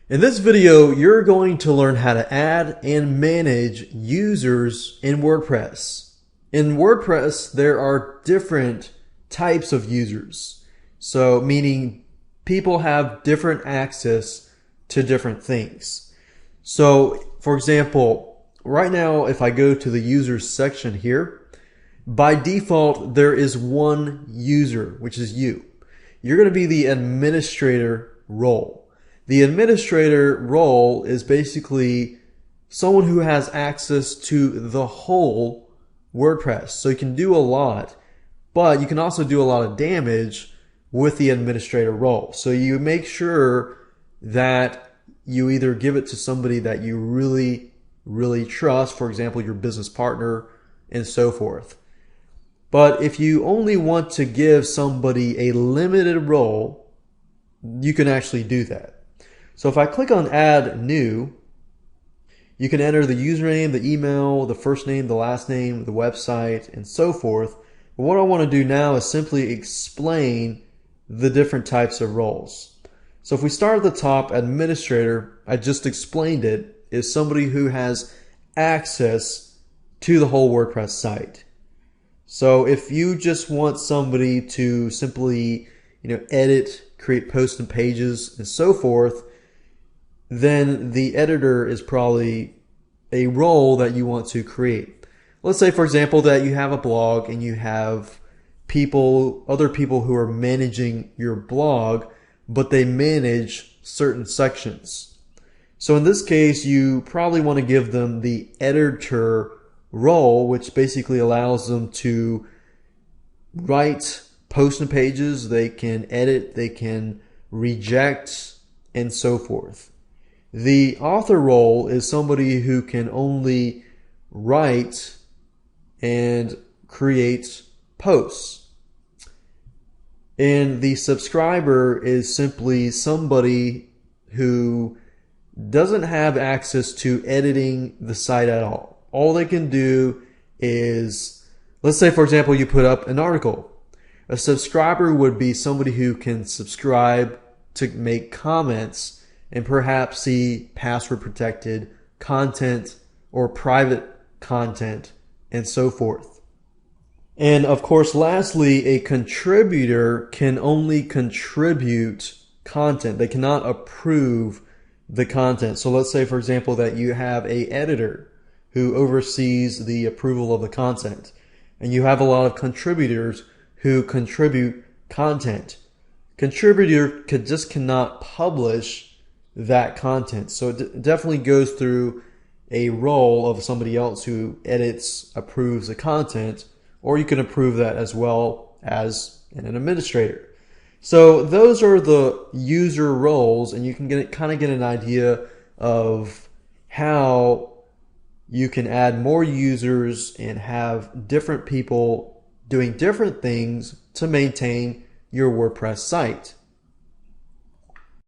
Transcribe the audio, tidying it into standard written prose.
In this video, you're going to learn how to add and manage users in WordPress. In WordPress, there are different types of users. So, meaning people have different access to different things. So, for example, right now, if I go to the users section here, by default, there is one user, which is you. You're going to be the administrator role. The administrator role is basically someone who has access to the whole WordPress. So you can do a lot, but you can also do a lot of damage with the administrator role. So you make sure that you either give it to somebody that you really, really trust, for example, your business partner, and so forth. But if you only want to give somebody a limited role, you can actually do that. So if I click on Add New, you can enter the username, the email, the first name, the last name, the website, and so forth. But what I want to do now is simply explain the different types of roles. So if we start at the top, administrator, I just explained it, is somebody who has access to the whole WordPress site. So if you just want somebody to simply, edit, create posts and pages and so forth, then the editor is probably a role that you want to create. Let's say, for example, that you have a blog and you have other people who are managing your blog, but they manage certain sections. So in this case, you probably want to give them the editor role, which basically allows them to write posts and pages, they can edit, they can reject, and so forth. The author role is somebody who can only write and create posts. And the subscriber is simply somebody who doesn't have access to editing the site at all. All they can do is, let's say, for example, you put up an article. A subscriber would be somebody who can subscribe to make comments and perhaps see password protected content or private content and so forth. And of course, lastly, a contributor can only contribute content. They cannot approve the content. So let's say, for example, that you have an editor who oversees the approval of the content, and you have a lot of contributors who contribute content. Contributor just cannot publish that content. So it definitely goes through a role of somebody else who edits, approves the content, or you can approve that as well as an administrator. So those are the user roles, and you can kind of get an idea of how you can add more users and have different people doing different things to maintain your WordPress site.